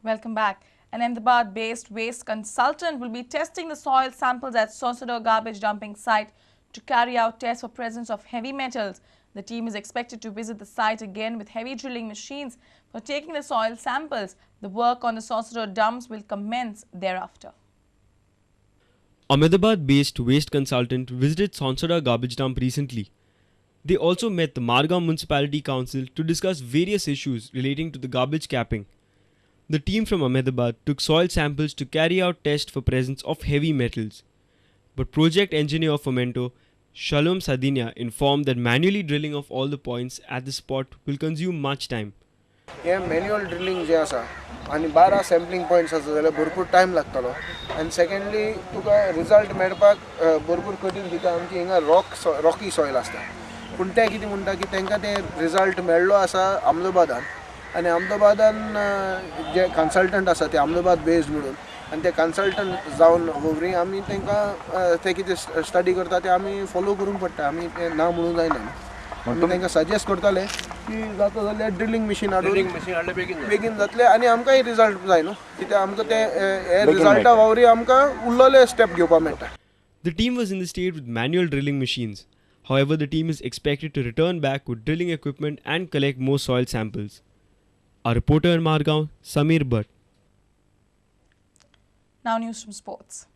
Welcome back. An Ahmedabad-based waste consultant will be testing the soil samples at Sonsador garbage dumping site to carry out tests for presence of heavy metals. The team is expected to visit the site again with heavy drilling machines for taking the soil samples. The work on the Sonsador dumps will commence thereafter. Ahmedabad-based waste consultant visited Sonsador garbage dump recently. They also met the Margam Municipality Council to discuss various issues relating to the garbage capping. The team from Ahmedabad took soil samples to carry out tests for presence of heavy metals. But project engineer of Fomento, Shalom Sadinia, informed that manually drilling of all the points at the spot will consume much time. हे manual drilling जे आसा आनी 12 sampling points आसा जाल्यार भरपूर time लागतलो आनी secondly तुका रिजल्ट मेळपाक भरपूर कठीण कित्याक आमची हिंगा रॉकी सॉयल आसता पूण ते कितें म्हणटा की तांकां ते रिजल्ट मेळ्ळो आसा अहमदाबादान आनी अहमदाबादान जे कन्सल्टंट आसा ते अहमदाबाद बेस्ड म्हणून आनी ते कन्सल्टंट जावन वरी आमी तांकां ते कितें स्टडी करता ते आमी फॉलो करूंक पडटा आमी ते ना म्हणूंक जायना आमी तांकां सजेस्ट करताले की जाता जाल्यार ड्रिलिंग मशीन हाडून बेगीन जातले आनी आमकांय रिजल्ट जाय न्हू कित्याक आमकां ते हे रिजल्टा वावरी आमकां उरलेले स्टेप घेवपाक मेळटा. The team was in the state with manual drilling machines. However, the team is expected to return back with drilling equipment and collect more soil samples. Our reporter in Margaon, Samir Bhatt. Now news from sports.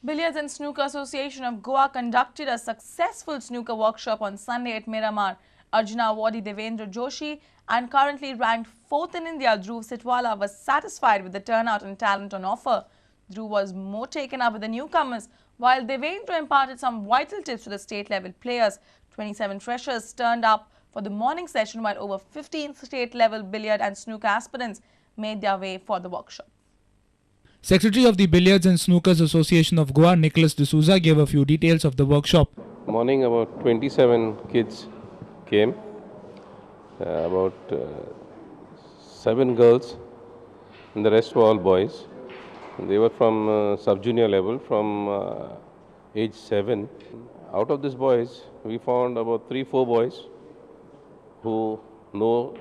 Billiards and Snooker Association of Goa conducted a successful snooker workshop on Sunday at Miramar. Arjuna awardee Devendra Joshi and currently ranked 4th in India, Dhruv Sitwala, was satisfied with the turnout and talent on offer. Dhruv was more taken up with the newcomers, while Devendra imparted some vital tips to the state-level players. 27 freshers turned up for the morning session, while over 15 state-level billiard and snooker aspirants made their way for the workshop. Secretary of the Billiards and Snookers Association of Goa, Nicholas D'Souza, gave a few details of the workshop. Morning, about 27 kids came, about 7 girls, and the rest were all boys. They were from sub-junior level, from age 7. Out of these boys, we found about 3-4 boys who know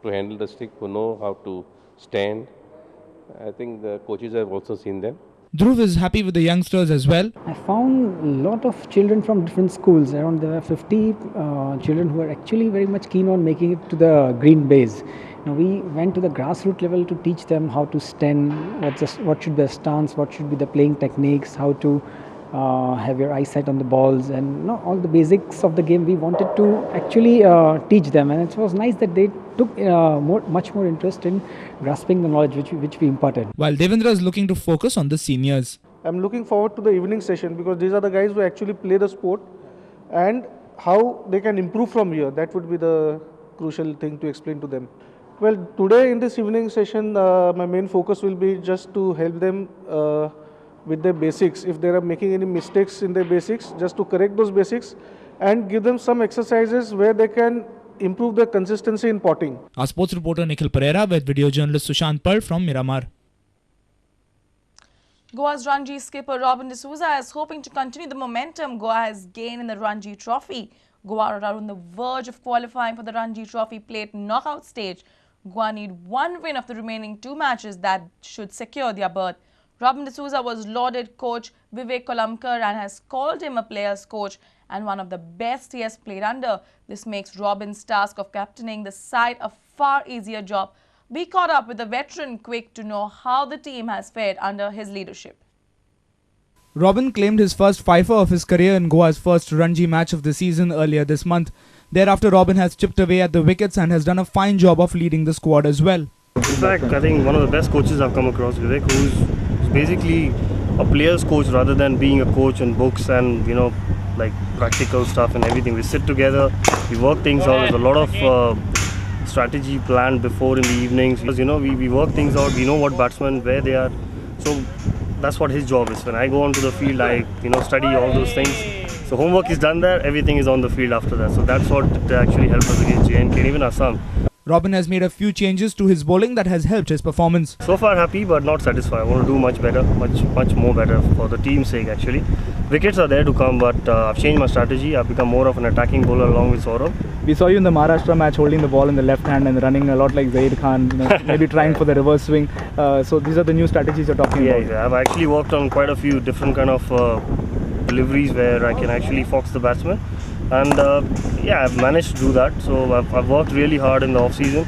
to handle the stick, who know how to stand. I think the coaches have also seen them. Dhruv is happy with the youngsters as well. I found a lot of children from different schools. Around there were 50 children who were actually very much keen on making it to the green base. Now we went to the grassroots level to teach them how to stand, what should be the stance, what should be the playing techniques, how to have your eyesight on the balls, and all the basics of the game we wanted to actually teach them. And it was nice that they took much more interest in grasping the knowledge which we imparted. While Devendra is looking to focus on the seniors. I'm looking forward to the evening session because these are the guys who actually play the sport and how they can improve from here. That would be the crucial thing to explain to them. Well, today in this evening session, my main focus will be just to help them with their basics. If they are making any mistakes in their basics, just to correct those basics and give them some exercises where they can improve their consistency in potting. Our sports reporter Nikhil Pereira with video journalist Sushant Pal from Miramar. Goa's Ranji skipper Robin D'Souza is hoping to continue the momentum Goa has gained in the Ranji Trophy. Goa are on the verge of qualifying for the Ranji Trophy plate knockout stage. Goa need one win of the remaining 2 matches that should secure their berth. Robin D'Souza was lauded coach Vivek Kolamkar and has called him a player's coach and one of the best he has played under. This makes Robin's task of captaining the side a far easier job. We caught up with the veteran quick to know how the team has fared under his leadership. Robin claimed his first fifer of his career in Goa's first Ranji match of the season earlier this month. Thereafter, Robin has chipped away at the wickets and has done a fine job of leading the squad as well. In fact, I think one of the best coaches I've come across, Vivek, who's basically a player's coach rather than being a coach in books and, like practical stuff and everything. We sit together, we work things out. There's a lot of strategy planned before in the evenings. Because, we work things out, we know what batsmen, where they are. So that's what his job is. When I go onto the field, I, study all those things. So homework is done there, everything is on the field after that. So that's what actually helped us against JNK and even Assam. Robin has made a few changes to his bowling that has helped his performance. So far happy but not satisfied. I want to do much better, much more better for the team's sake actually. wickets are there to come, but I've changed my strategy. I've become more of an attacking bowler along with Saurabh. We saw you in the Maharashtra match holding the ball in the left hand and running a lot like Zaid Khan, maybe trying for the reverse swing. So these are the new strategies you're talking about. Yeah, I've actually worked on quite a few different kind of deliveries where I can actually fox the batsman, and yeah, I've managed to do that. So I've worked really hard in the off season.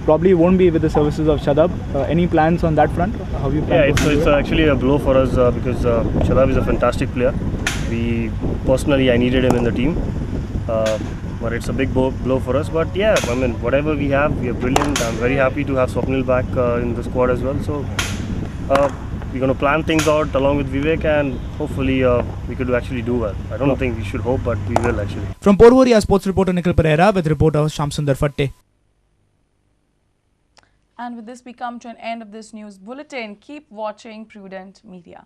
Probably won't be with the services of Shadab. Any plans on that front? How you plan? Yeah, it's actually a blow for us because Shadab is a fantastic player. I needed him in the team. But it's a big blow for us. But yeah, I mean, whatever we have, we are brilliant. I'm very happy to have Swapnil back in the squad as well. So we're going to plan things out along with Vivek, and hopefully we could actually do well. I don't think we should hope, but we will actually. From Porvoria, sports reporter Nikhil Pereira with reporter Shamsundar Fatte. And with this, we come to an end of this news bulletin. Keep watching Prudent Media.